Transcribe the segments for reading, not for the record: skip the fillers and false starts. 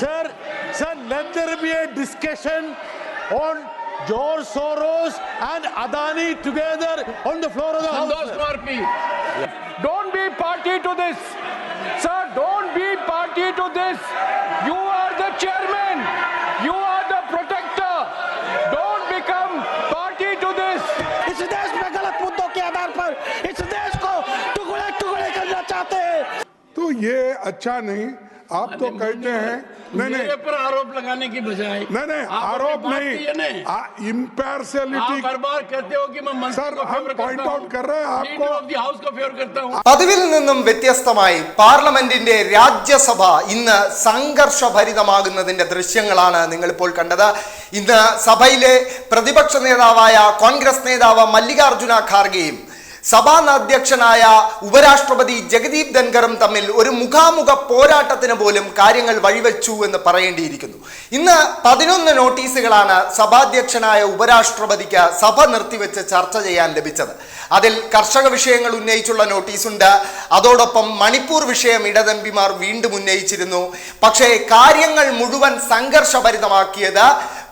Sir, let there be a discussion on George Soros and Adani together on the floor of the House. Santosh Kumar P. Don't be party to this. Sir, don't be party to this. You are the chairman. You are the protector. Don't become party to this. इस देश में गलत मुद्दों के आधार पर इस देश को टुकड़े टुकड़े करना चाहते हैं। तो ये अच्छा नहीं। आप तो कहते हैं मेरे पर आरोप लगाने की बजाय नहीं आरोप नहीं, इम्पार्शियलिटी हर बार कहते हो कि मैं सर हम पॉइंट आउट कर रहे हैं आपको हाउस को फेवर करता हूं। പതിവിൽ നിന്നും വ്യത്യസ്തമായി പാർലമെന്റിന്റെ രാജ്യസഭ ഇന്ന് സംഘർഷഭരിതമാകുന്നതിന്റെ ദൃശ്യങ്ങളാണ് നിങ്ങളിപ്പോൾ കണ്ടത്. ഇന്ന് സഭയിലെ പ്രതിപക്ഷ നേതാവായ കോൺഗ്രസ് നേതാവ് മല്ലികാർജുന ഖാർഗെയും സഭാധ്യക്ഷനായ ഉപരാഷ്ട്രപതി ജഗദീപ് ധൻഖറും തമ്മിൽ ഒരു മുഖാമുഖ പോരാട്ടത്തിന് പോലും കാര്യങ്ങൾ വഴിവെച്ചു എന്ന് പറയേണ്ടിയിരിക്കുന്നു. ഇന്ന് 11 നോട്ടീസുകളാണ് സഭാധ്യക്ഷനായ ഉപരാഷ്ട്രപതിക്ക് സഭ നിർത്തിവെച്ച് ചർച്ച ചെയ്യാൻ ലഭിച്ചത്. അതിൽ കർഷക വിഷയങ്ങൾ ഉന്നയിച്ചുള്ള നോട്ടീസുണ്ട്. അതോടൊപ്പം മണിപ്പൂർ വിഷയം ഇടതെമ്പിമാർ വീണ്ടും ഉന്നയിച്ചിരുന്നു. പക്ഷേ കാര്യങ്ങൾ മുഴുവൻ സംഘർഷഭരിതമാക്കിയത്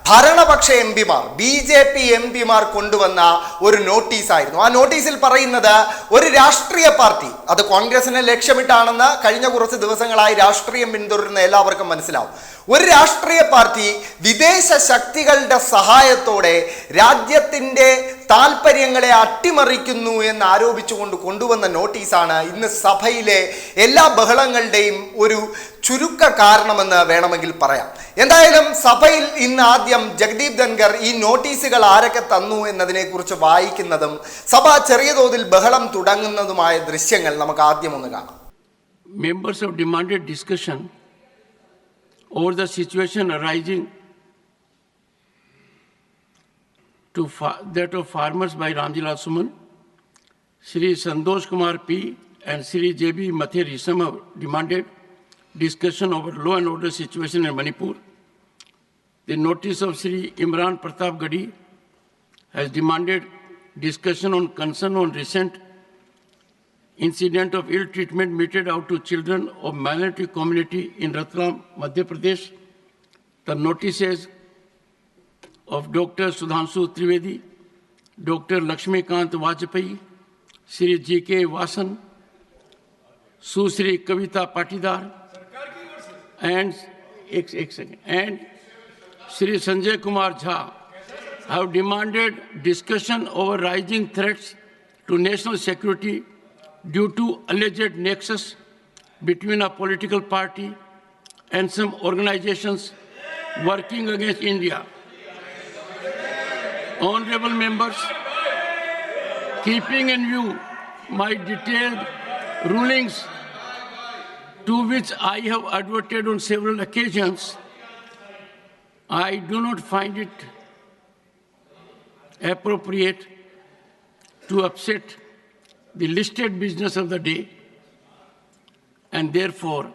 ഭരണപക്ഷ എംപിമാർ BJP എംപിമാർ കൊണ്ടുവന്ന ഒരു നോട്ടീസായിരുന്നു. ആ നോട്ടീസിൽ പറയുന്നത് ഒരു രാഷ്ട്രീയ പാർട്ടി, അത് കോൺഗ്രസിനെ ലക്ഷ്യമിട്ടാണെന്ന് കഴിഞ്ഞ കുറച്ച് ദിവസങ്ങളായി രാഷ്ട്രീയം പിന്തുടരുന്ന എല്ലാവർക്കും മനസ്സിലാവും. ഒരു രാഷ്ട്രീയ പാർട്ടി വിദേശ ശക്തികളുടെ സഹായത്തോടെ രാജ്യത്തിൻ്റെ താൽപ്പര്യങ്ങളെ അട്ടിമറിക്കുന്നു എന്ന് ആരോപിച്ചുകൊണ്ട് കൊണ്ടുവന്ന നോട്ടീസാണ് ഇന്ന് സഭയിലെ എല്ലാ ബഹളങ്ങളുടെയും ഒരു ചുരുക്ക കാരണമെന്ന് വേണമെങ്കിൽ പറയാം. എന്തായാലും സഭയിൽ ഇന്ന് ആദ്യം ജഗദീപ് ധൻഖർ ഈ നോട്ടീസുകൾ ആരൊക്കെ തന്നു എന്നതിനെക്കുറിച്ച് വായിക്കുന്നതും സഭ ചെറിയ തോതിൽ ബഹളം തുടങ്ങുന്നതുമായ ദൃശ്യങ്ങൾ നമുക്ക് ആദ്യം ഒന്ന് കാണാം. Members have demanded discussion over the situation arising that of farmers by Ramjilal Suman, Shri Santosh Kumar P and Shri JB Mathe Risam have demanded discussion over law and order situation in Manipur. The notice of Shri Imran Pratap Gadi has demanded discussion on concern on recent incident of ill treatment meted out to children of minority community in Ratlam, Madhya Pradesh. The notices of Dr. Sudhanshu Trivedi, Dr. Lakshmikant Vajpayee, Shri G.K. Vasan, Susri Kavita Patidar, and Shri Sanjay Kumar Jha have demanded discussion over rising threats to national security due to alleged nexus between a political party and some organizations working against India. Honorable members, keeping in view my detailed rulings to which I have adverted on several occasions, I do not find it appropriate to upset the listed business of the day, and therefore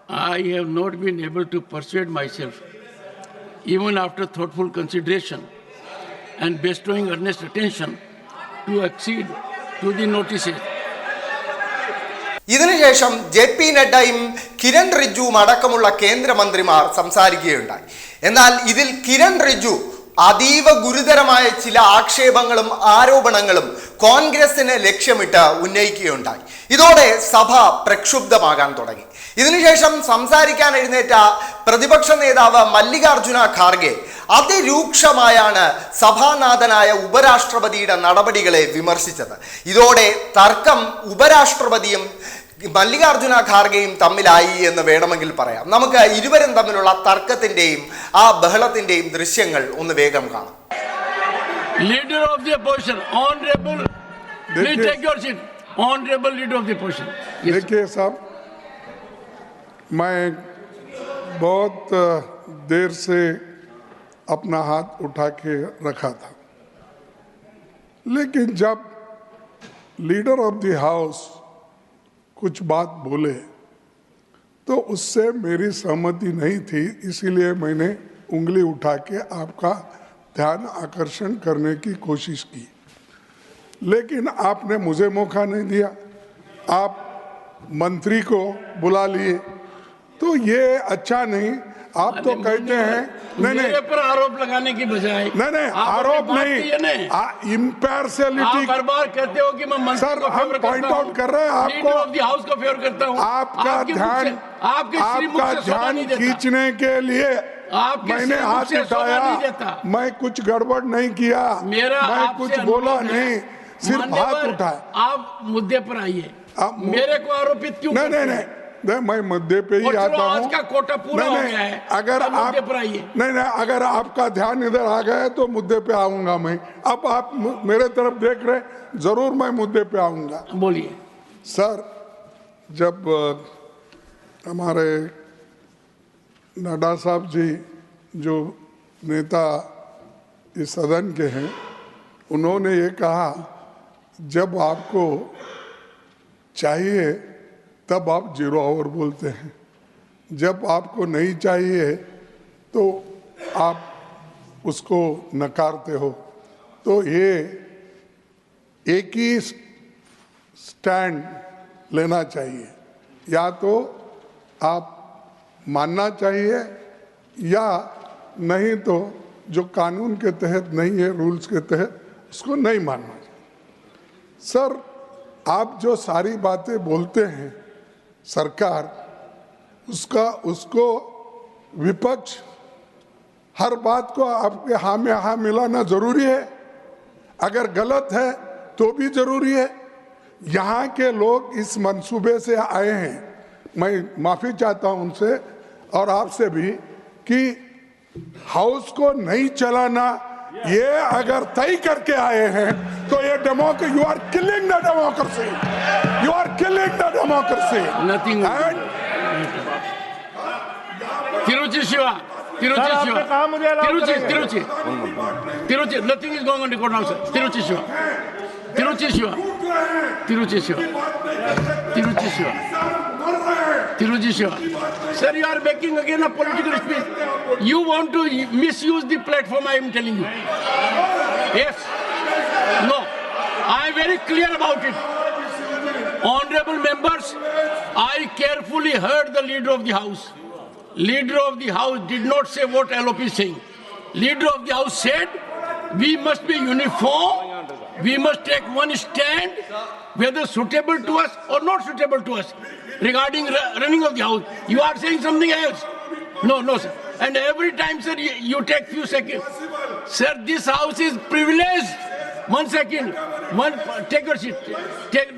I have not been able to persuade myself, even after thoughtful consideration and bestowing earnest attention, to accede to the notices. ഇതിനുശേഷം JP നഡ്ഡയും Kiran റിജ്ജുവും അടക്കമുള്ള കേന്ദ്രമന്ത്രിമാർ സംസാരിക്കുകയുണ്ടായി. എന്നാൽ ഇതിൽ കിരൺ റിജ്ജു അതീവ ഗുരുതരമായ ചില ആക്ഷേപങ്ങളും ആരോപണങ്ങളും കോൺഗ്രസിനെ ലക്ഷ്യമിട്ട് ഉന്നയിക്കുകയുണ്ടായി. ഇതോടെ സഭ പ്രക്ഷുബ്ധമാകാൻ തുടങ്ങി. ഇതിനുശേഷം സംസാരിക്കാൻ എഴുന്നേറ്റ പ്രതിപക്ഷ നേതാവ് മല്ലികാർജുന ഖാർഗെ അതിരൂക്ഷമായാണ് സഭാനാഥനായ ഉപരാഷ്ട്രപതിയുടെ നടപടികളെ വിമർശിച്ചത്. ഇതോടെ തർക്കം ഉപരാഷ്ട്രപതിയും മല്ലികാർജുന ഖാർഗെയും തമ്മിലായി എന്ന് വേണമെങ്കിൽ പറയാം. നമുക്ക് ഇരുവരും തമ്മിലുള്ള തർക്കത്തിന്റെയും ആ ബഹളത്തിന്റെയും ദൃശ്യങ്ങൾ ഒന്ന് വേഗം കാണാം. Leader of the opposition, honorable, please take your seat. Honorable leader of the opposition. देखिए साहब, मैं बहुत देर से अपना हाथ उठा के रखा था, लेकिन जब लीडर ऑफ द हाउस कुछ बात बोले तो उससे मेरी सहमति नहीं थी, इसीलिए मैंने उंगली उठा के आपका ध्यान आकर्षण करने की कोशिश की, लेकिन आपने मुझे मौका नहीं दिया. आप मंत्री को बुला लिए तो ये अच्छा नहीं। आप तो कहते हैं नहीं मेरे पर आरोप लगाने की बजाय नहीं आरोप नहीं, इम्पार्शियलिटी। आप हर बार कहते हो कि मैं मंत्री सर को हम फेवर पॉइंट करता हूं, आउट कर रहे हैं लीडर ऑफ द हाउस को फेवर करता हूं। आपका ध्यान खींचने के लिए मैंने हाथ उठाया। मैं कुछ गड़बड़ नहीं किया, मैं कुछ बोला नहीं, सिर्फ हाथ उठाया। आप मुद्दे पर आइए, मेरे को आरोपित क्यों? नहीं, मैं मुद्दे पे ही आता हूँ। आज का कोटा पूरा हो गया है, अगर आप नहीं, अगर आपका ध्यान इधर आ गया तो मुद्दे पे आऊंगा मैं। अब आप मेरे तरफ देख रहे, जरूर मैं मुद्दे पे आऊंगा। बोलिए सर, जब हमारे नड्डा साहब जी जो नेता इस सदन के हैं, उन्होंने ये कहा जब आपको चाहिए तब आप 0 आवर बोलते हैं, जब आपको नहीं चाहिए तो आप उसको नकारते हो। तो ये एक ही स्टैंड लेना चाहिए, या तो आप मानना चाहिए या नहीं तो जो कानून के तहत नहीं है, रूल्स के तहत, उसको नहीं मानना चाहिए। सर, आप जो सारी बातें बोलते हैं सरकार, उसको विपक्ष हर बात को आपके हाँ में हाँ मिलाना जरूरी है। अगर गलत है तो भी जरूरी है। यहाँ के लोग इस मंसूबे से आए हैं, मैं माफी चाहता हूं उनसे और आपसे भी, कि हाउस को नहीं चलाना, ये अगर तय करके आए हैं तो ये democracy, you are killing the democracy, you are killing the democracy. Nothing. Tiruchi Siva, nothing is going on record now sir. Tiruchi Siva, sir, you are making again a political speech. You want to misuse the platform, I am telling you. Yes. No. I am very clear about it. Honorable members, I carefully heard the leader of the house. Leader of the house did not say what LOP is saying. Leader of the house said, we must be uniform, we must take one stand, whether suitable to us or not suitable to us, regarding running of the house. You are saying something else. No, sir. And every time, sir, you take few seconds. Sir, this house is privileged. 1 second. Take your seat.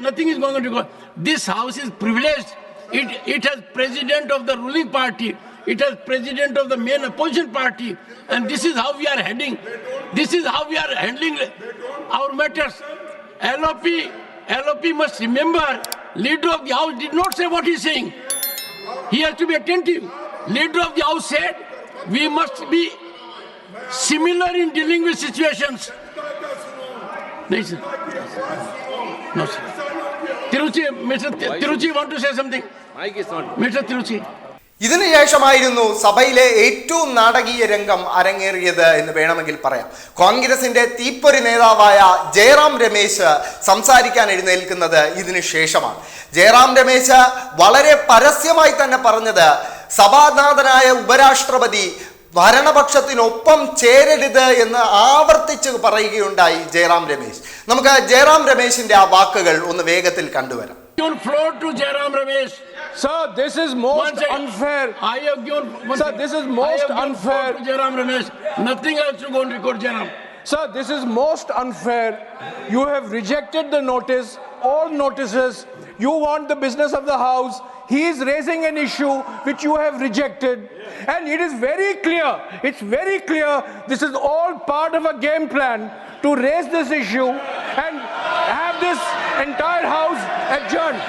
Nothing is going on to go. This house is privileged. It has president of the ruling party. It has president of the main opposition party. And this is how we are heading. This is how we are handling our matters. LOP must remember, leader of the house did not say what he is saying. He has to be attentive. Leader of the house said, we must be similar in dealing with situations. No, sir. No, sir. Mr. Tiruchi, want to say something? Mike is not. Mr. Tiruchi. ഇതിനുശേഷമായിരുന്നു സഭയിലെ ഏറ്റവും നാടകീയ രംഗം അരങ്ങേറിയത് എന്ന് വേണമെങ്കിൽ പറയാം. കോൺഗ്രസിന്റെ തീപ്പൊരി നേതാവായ ജയറാം രമേശ് സംസാരിക്കാൻ എഴുന്നേൽക്കുന്നത് ഇതിനു ശേഷമാണ്. ജയറാം രമേശ് വളരെ പരസ്യമായി തന്നെ പറഞ്ഞത്, സഭാനാഥനായ ഉപരാഷ്ട്രപതി ഭരണപക്ഷത്തിനൊപ്പം ചേരരുത് എന്ന് ആവർത്തിച്ച് പറയുകയുണ്ടായി ജയറാം രമേശ്. നമുക്ക് ജയറാം രമേശിന്റെ ആ വാക്കുകൾ ഒന്ന് വേഗത്തിൽ കണ്ടുവരാം. Floor to Jairam Ramesh. Sir, this is most unfair. I have given. Sir, this is most unfair. To Jairam Ramesh. Nothing else to go and record, Jairam. Sir, this is most unfair. You have rejected the notice, all notices. You want the business of the house. He is raising an issue which you have rejected. And it is very clear, it's very clear, this is all part of a game plan to raise this issue and have this entire house adjourned.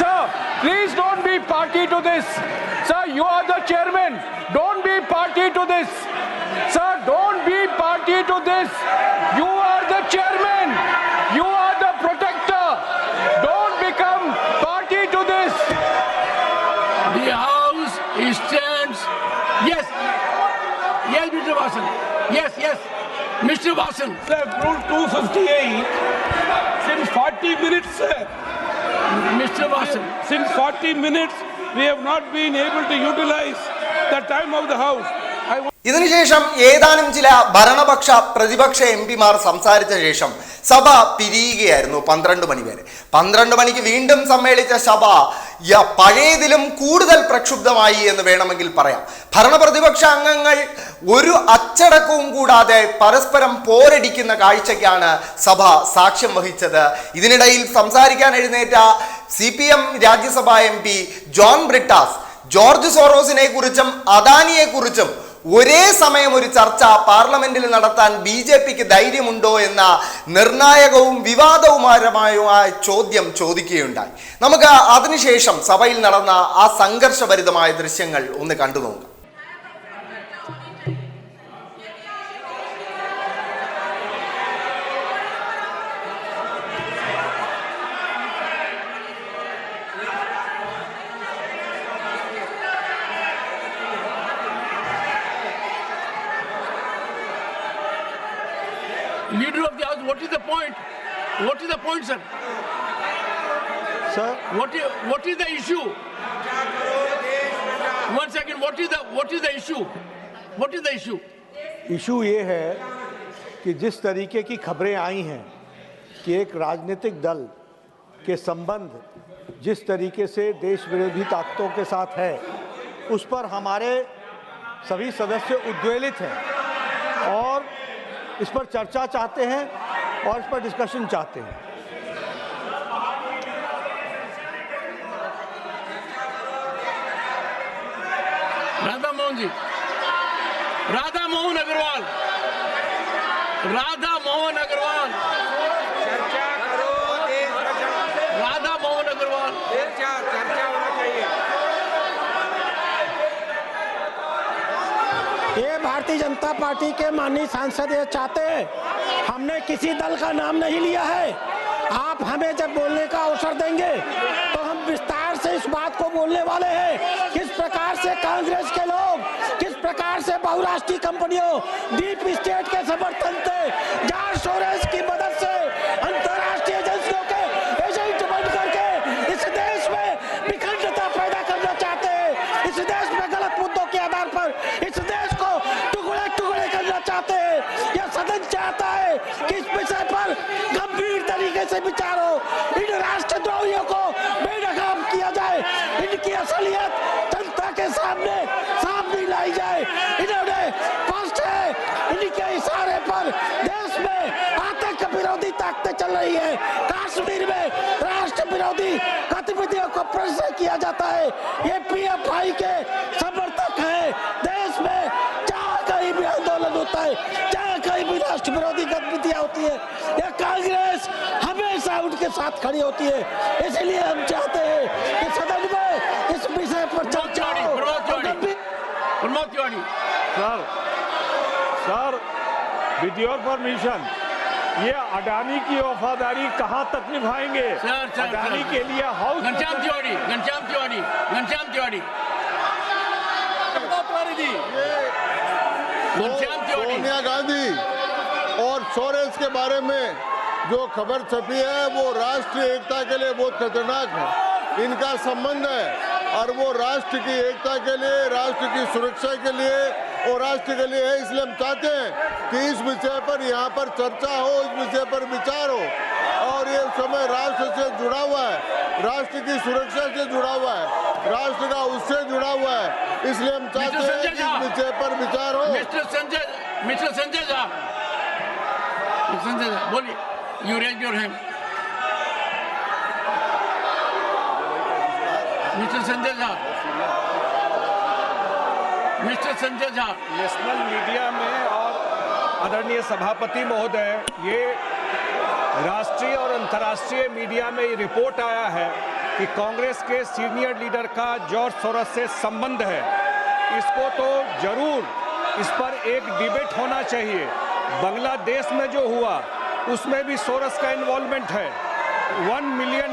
Sir, please don't be party to this. Sir, you are the chairman. Don't be party to this. Sir, don't be party to this. You are the chairman. You are the protector. Don't become party to this. The house stands. Yes, Mr. Vasan. Yes, Mr. Vasan. Sir, rule 258. Since 40 minutes, sir. Mr. Vasan. Since 40 minutes, we have not been able to utilize the time of the House. ഇതിനുശേഷം ഏതാനും ചില ഭരണപക്ഷ പ്രതിപക്ഷ എംപിമാർ സംസാരിച്ച ശേഷം സഭ പിരിയുകയായിരുന്നു 12 മണി വരെ. 12 മണിക്ക് വീണ്ടും സമ്മേളിച്ച സഭ പഴയതിലും കൂടുതൽ പ്രക്ഷുബ്ധമായി എന്ന് വേണമെങ്കിൽ പറയാം. ഭരണപ്രതിപക്ഷ അംഗങ്ങൾ ഒരു അച്ചടക്കവും കൂടാതെ പരസ്പരം പോരടിക്കുന്ന കാഴ്ചയ്ക്കാണ് സഭ സാക്ഷ്യം വഹിച്ചത്. ഇതിനിടയിൽ സംസാരിക്കാൻ എഴുന്നേറ്റ CPM രാജ്യസഭാ MP ജോൺ ബ്രിട്ടാസ് ജോർജ് സോറോസിനെ കുറിച്ചും അദാനിയെ കുറിച്ചും ഒരേ സമയം ഒരു ചർച്ച പാർലമെന്റിൽ നടത്താൻ BJPക്ക് ധൈര്യമുണ്ടോ എന്ന നിർണായകവും വിവാദവുമായ ചോദ്യം ചോദിക്കുകയുണ്ടായി. നമുക്ക് അതിനുശേഷം സഭയിൽ നടന്ന ആ സംഘർഷഭരിതമായ ദൃശ്യങ്ങൾ ഒന്ന് കണ്ടു നോക്കാം. Leader of the House, what is the point? What is the point, sir? Sir, what is the issue? 1 second. What is the issue? What is the issue? Issue ये है कि जिस तरीके की खबरें आई हैं कि एक राजनीतिक दल के संबंध जिस तरीके से देश विरोधी ताकतों के साथ है, उस पर हमारे सभी सदस्य उद्वेलित हैं और इस पर चर्चा चाहते हैं और इस पर डिस्कशन चाहते हैं. राधा मोहन जी, राधा मोहन अग्रवाल, राधा मोहन अग्रवाल, चर्चा करो, देश बचाओ। राधा मोहन अग्रवाल. चर्चा होना चाहिए। ये भारतीय जनता पार्टी के माननीय सांसद ये चाहते हैं, हमने किसी दल का नाम नहीं लिया है। आप हमें जब बोलने का अवसर देंगे तो हम विस्तार से इस बात को बोलने वाले हैं, किस प्रकार से कांग्रेस के लोग, किस प्रकार से बहुराष्ट्रीय कंपनियों, डीप स्टेट के समर्थन से, जॉर्ज सोरोस की मदद से, अंतर्राष्ट्रीय एजेंसियों के एजेंट बन करके इस देश में विखंडता पैदा करना चाहते हैं। इस देश में गलत मुद्दों के आधार पर इस देश को टुकड़े टुकड़े करना चाहते हैं। यह सदन चाहता है कि इस विषय पर गंभीर तरीके से विचार हो, इन राष्ट्रद्रोहियों को बेनकाब किया जाए, इनकी असलियत जनता के सामने सामने लाई जाए। इन्होंने स्पष्ट है, इनके इशारे पर देश में आतंक विरोधी ताकतें चल रही है। कश्मीर में राष्ट्र विरोधी गतिविधियों को प्रदर्शित किया जाता है। ये PFI के समर्थक हैं। देश में जहाँ कहीं भी आंदोलन होता है, जहाँ कहीं भी राष्ट्र विरोधी गतिविधियां होती है, यह कांग्रेस हमेशा उनके साथ खड़ी होती है। इसलिए हम चाहते हैं कि सदन में इस विषय पर चर्चा हो। Pramod Tiwari. Sir, with your permission, ये अडानी की वफादारी कहाँ तक निभाएंगे? सर, अडानी के लिए हाउस घनश्याम तिवारी सोनिया गांधी और सोरेस के बारे में जो खबर छपी है वो राष्ट्रीय एकता के लिए बहुत खतरनाक है। इनका संबंध है और वो राष्ट्र की एकता के लिए, राष्ट्र की सुरक्षा के लिए और राष्ट्र के लिए है। इसलिए हम चाहते हैं कि इस विषय पर यहाँ पर चर्चा हो, इस विषय पर विचार हो और ये समय राष्ट्र से जुड़ा हुआ है, राष्ट्र की सुरक्षा से जुड़ा हुआ है, राष्ट्र का उससे जुड़ा हुआ है। इसलिए हम चाहते हैं कि इस विषय पर विचार हो। मिस्टर संजय झा, बोलिए. You raise your hand. Mr. Sanjay Jha. National media में और आदरणीय सभापति महोदय, ये राष्ट्रीय और अंतर्राष्ट्रीय मीडिया में ये रिपोर्ट आया है कि कांग्रेस के सीनियर लीडर का जॉर्ज सोरोस से संबंध है। इसको तो जरूर इस पर एक डिबेट होना चाहिए। बांग्लादेश में जो हुआ उसमें भी सोरोस का इन्वॉल्वमेंट है। $1 मिलियन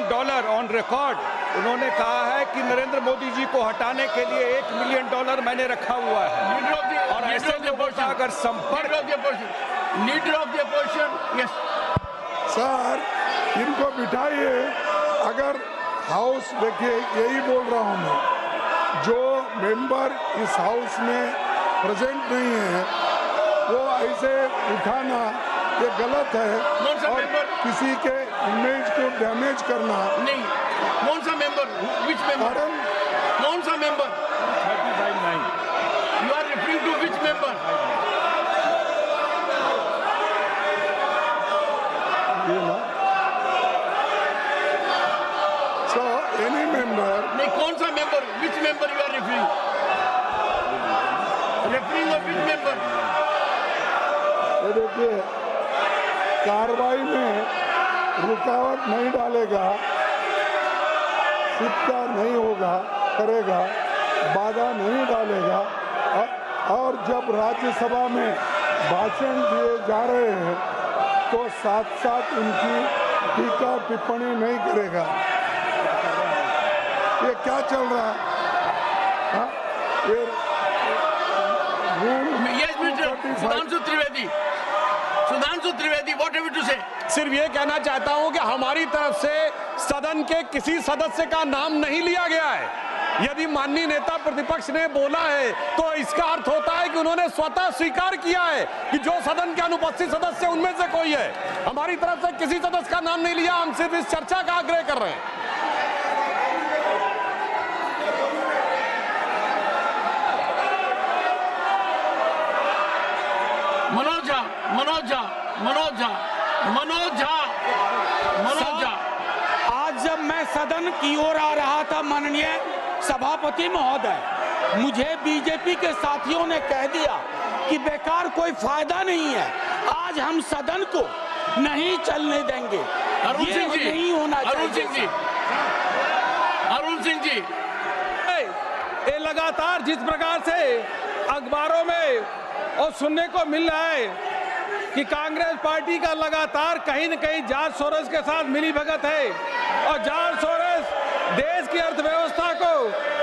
ऑन रिकॉर्ड उन्होंने कहा है कि नरेंद्र मोदी जी को हटाने के लिए $1 मिलियन मैंने रखा हुआ है। और ऐसे लोगों का अगर संपर्क leader of the opposition, yes sir, इनको बिठाइए। अगर हाउस, देखिए यही बोल रहा हूँ मैं, जो मेंबर इस हाउस में प्रेजेंट नहीं है वो ऐसे उठाना ये गलत है और किसी के इमेज को डैमेज करना नहीं। कौन सा मेंबर? Which member? कौन सा मेंबर? 35-9 you are referring to which member? you know. So any member नहीं, कौन सा मेंबर? Which member you are referring? Referring of which member? ये देखिए कार्रवाई में रुकावट नहीं डालेगा, सिक्का नहीं होगा करेगा, बाधा नहीं डालेगा और जब राज्यसभा में भाषण दिए जा रहे हैं तो साथ साथ उनकी टीका टिप्पणी नहीं करेगा। ये क्या चल रहा है? हाँ? ये Yes, Mr. Sudhanshu Trivedi. Sudhanshu Trivedi, what have you to say? सिर्फ ये कहना चाहता हूं कि हमारी तरफ से सदन के किसी सदस्य का नाम नहीं लिया गया है। यदि माननीय नेता प्रतिपक्ष ने बोला है तो इसका अर्थ होता है कि उन्होंने स्वतः स्वीकार किया है कि जो सदन के अनुपस्थित सदस्य उनमें से कोई है। हमारी तरफ से किसी सदस्य का नाम नहीं लिया, हम सिर्फ इस चर्चा का आग्रह कर रहे हैं। मनोज झा, मनोज झा, मनोज झा, मनोज झा, मनोज झा। आज जब मैं सदन की ओर आ रहा था माननीय सभापति महोदय, मुझे बीजेपी के साथियों ने कह दिया कि बेकार कोई फायदा नहीं है, आज हम सदन को नहीं चलने देंगे। अरुण ये सिंह जी, नहीं होना चाहिए। अरुण सिंह जी, अरुण सिंह जी, ये लगातार जिस प्रकार से अखबारों में और सुनने को मिल रहा है कि कांग्रेस पार्टी का लगातार कहीं न कहीं जॉर्ज सोरोस के साथ मिलीभगत है और जॉर्ज सोरोस देश की अर्थव्यवस्था को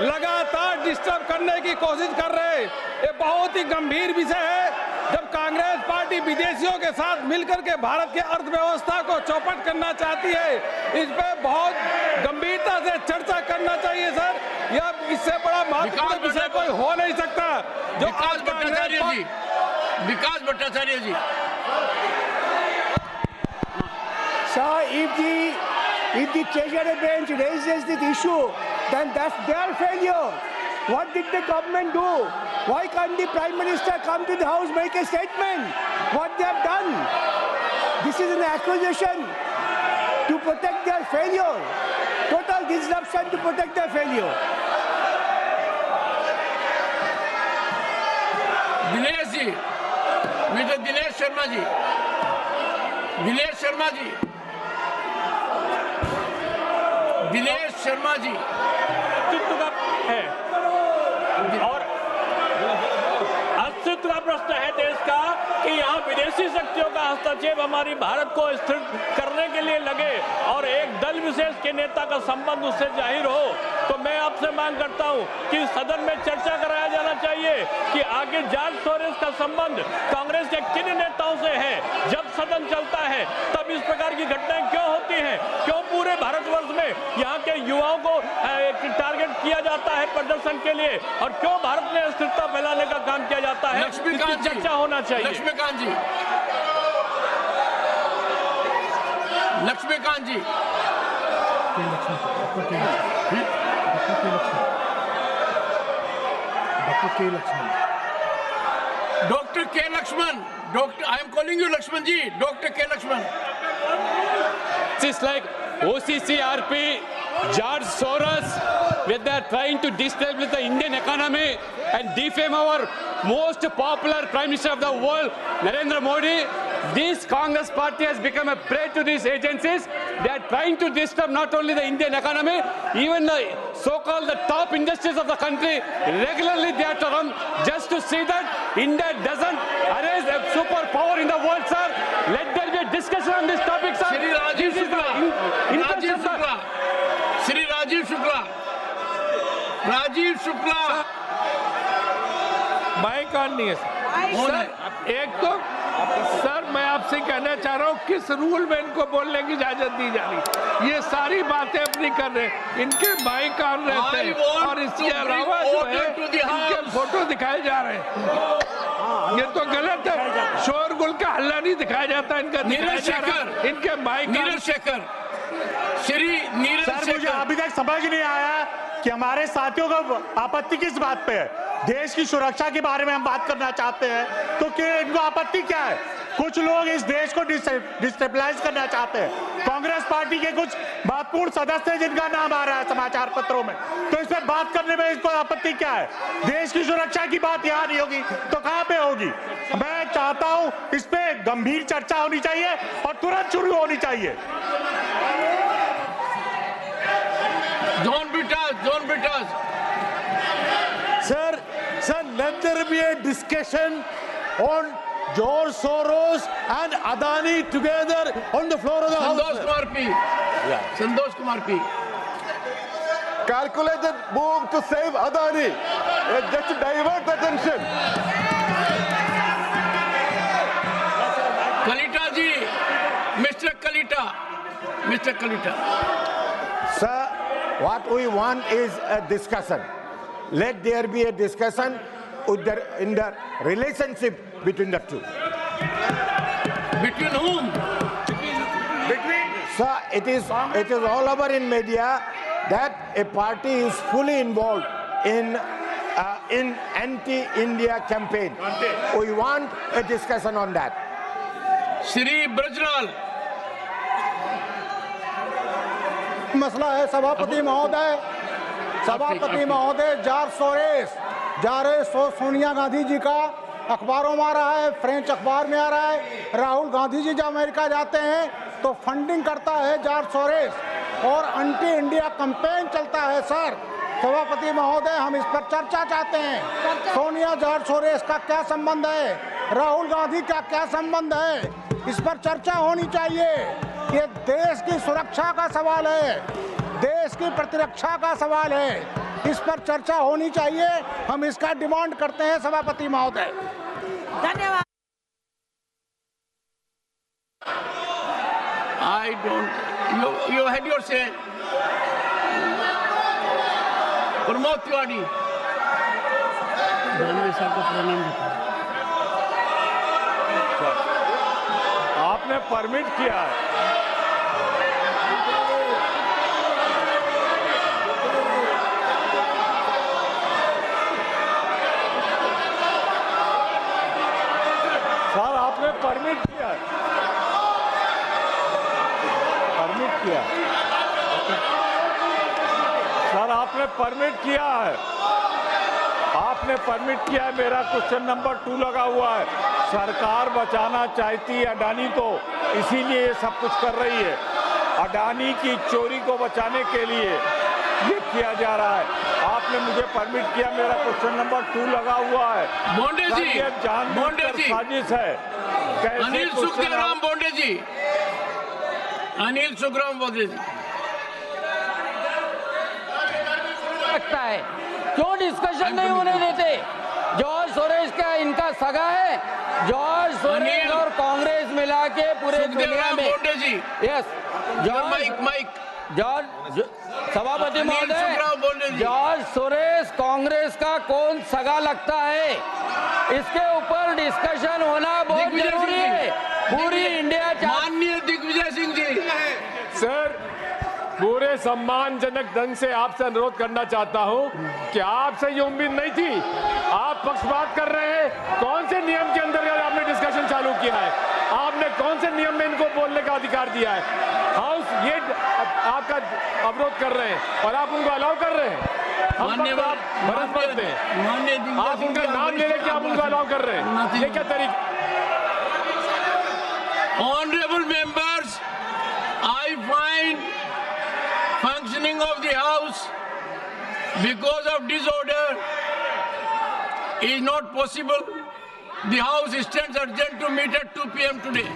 लगातार डिस्टर्ब करने की कोशिश कर रहे हैं। ये बहुत ही गंभीर विषय है। जब कांग्रेस पार्टी विदेशियों के साथ मिलकर के भारत की अर्थव्यवस्था को चौपट करना चाहती है, इस पे बहुत गंभीरता से चर्चा करना चाहिए सर। यह इससे बड़ा महत्वपूर्ण विषय कोई हो नहीं सकता। जो विकास भट्टाचार्य जी, विकास भट्टाचार्य जी। Sir, if the treasury bench raises this issue, then that's their failure. What did the government do? Why can't the Prime Minister come to the House, make a statement? What they have done? This is an accusation to protect their failure. Total disruption to protect their failure. Dinesh ji, mister Dinesh Sharma ji, Dinesh Sharma ji, Dinesh Sharma ji, अस्तित्व का है और अस्तित्व का प्रश्न है देश का कि यहाँ विदेशी शक्तियों का हस्तक्षेप हमारी भारत को स्थिर करने के लिए लगे और एक दल विशेष के नेता का संबंध उससे जाहिर हो, तो मैं आपसे मांग करता हूं कि सदन में चर्चा कराया जाना चाहिए कि आगे जॉर्ज सोरोस का संबंध कांग्रेस के किन नेताओं से है। जब सदन चलता है तब इस प्रकार की घटनाएं क्यों होती हैं? क्यों पूरे भारतवर्ष में यहाँ के युवाओं को टारगेट किया जाता है प्रदर्शन के लिए और क्यों भारत में अस्थिरता फैलाने का काम किया जाता है? लक्ष्मीकांत जी, चर्चा होना चाहिए। Laxmikant ji, Laxmikant ji, doctor K Laxman, doctor, I am calling you Laxman ji, doctor K Laxman. It's like OCCRP, George Soros, when they are trying to destabilize the Indian economy and defame our most popular Prime Minister of the world, Narendra Modi. This Congress party has become a prey to these agencies. They are trying to disturb not only the Indian economy, even the so-called the top industries of the country. Regularly they are to run just to see that India doesn't arise a superpower in the world, sir. Let there be a discussion on this topic, sir. Shri Rajeev Shukla, Rajeev Shukla, Shri Rajeev Shukla, Rajeev Shukla, mike on नहीं है sir. एक तो sir मैं आपसे कहना चाह रहा हूँ किस रूल में इनको बोलने की इजाजत दी जा रही। ये सारी बातें अपनी कर रहे हैं, इनके माइक ऑन रहते हैं और इसके अलावा जो है इनके फोटो दिखाए जा रहे हैं। ये तो गलत है, शोरगुल का हल्ला नहीं दिखाया जाता इनका, नीरज शेखर, इनके माइक। नीरज शेखर, श्री नीरज शेखर, मुझे अभी तक समझ नहीं आया कि हमारे साथियों को आपत्ति किस बात पे है। देश की सुरक्षा के बारे में हम बात करना चाहते हैं तो क्या इनको आपत्ति क्या है? कुछ लोग इस देश को डिस्टेबलाइज करना चाहते हैं। कांग्रेस पार्टी के कुछ महत्वपूर्ण सदस्य जिनका नाम आ रहा है समाचार पत्रों में, तो इस पर बात करने में इसको आपत्ति क्या है? देश की सुरक्षा की बात यहाँ नहीं होगी तो कहाँ पे होगी? मैं चाहता हूँ इस पे गंभीर चर्चा होनी चाहिए और तुरंत शुरू होनी चाहिए। John Britas. Sir, let there be a discussion on George Soros and Adani together on the floor of the House. Santosh Kumar P. Calculated move to save Adani, just to divert the attention. Kalita ji, Mr. Kalita. Sir, what we want is a discussion. Let there be a discussion in the relationship between the two. Between whom? Sir, it is all over in media that a party is fully involved in anti-India campaign. We want a discussion on that. Shri Brajlal. मसला है सभापति महोदय, George Sonia Gandhi ji का अखबारों में आ रहा है, French अखबार में आ रहा है। राहुल गांधी जी जब अमेरिका जाते हैं तो फंडिंग करता है जॉर्ज सोरेस और एंटी इंडिया कैंपेन चलता है। सर सभापति महोदय, हम इस पर चर्चा चाहते हैं। सोनिया जॉर्ज सोरेस का क्या संबंध है, राहुल गांधी का क्या संबंध है, इस पर चर्चा होनी चाहिए। ये देश की सुरक्षा का सवाल है, देश की प्रतिरक्षा का सवाल है, इस पर चर्चा होनी चाहिए। हम इसका डिमांड करते हैं सभापति महोदय। धन्यवाद। I don't. You had your say. Pramod Tiwari. आपने परमिट किया है। सर आपने परमिट किया है, सर आपने परमिट किया है, मेरा क्वेश्चन नंबर 2 लगा हुआ है। सरकार बचाना चाहती है अडानी को, इसीलिए ये सब कुछ कर रही है। अडानी की चोरी को बचाने के लिए ये किया जा रहा है। आपने मुझे परमिट किया, मेरा क्वेश्चन नंबर 2 लगा हुआ है। बोंडे जी, साजिश है। अनिल सुखराम बोंडे जी, लगता है क्यों डिस्कशन नहीं होने देते? जॉर्ज सोरेस का इनका सगा है, जॉर्ज सोरेस और कांग्रेस मिला के पूरे दुनिया में। यस, जॉर्ज सभापति महोदय, जॉर्ज सोरेस कांग्रेस का कौन सगा लगता है, इसके ऊपर डिस्कशन होना बहुत जरूरी है। पूरी इंडिया। माननीय दिग्विजय सिंह जी, सर पूरे सम्मानजनक ढंग से आपसे अनुरोध करना चाहता हूं कि आपसे ये उम्मीद नहीं थी। आप पक्षपात कर रहे हैं। कौन से नियम के अंतर्गत आपने डिस्कशन चालू किया है? आपने कौन से नियम में इनको बोलने का अधिकार दिया है? हाउस ये आपका अवरोध कर रहे हैं और आप उनको अलाउ कर रहे हैं। हम भरत मानते हैं, आप उनका नाम ले लेके आप उनको अलाउ कर रहे हैं, ये क्या तरीका? Honorable members, I find functioning of the House because of disorder is not possible. The House stands urgent to meet at 2 p.m. today.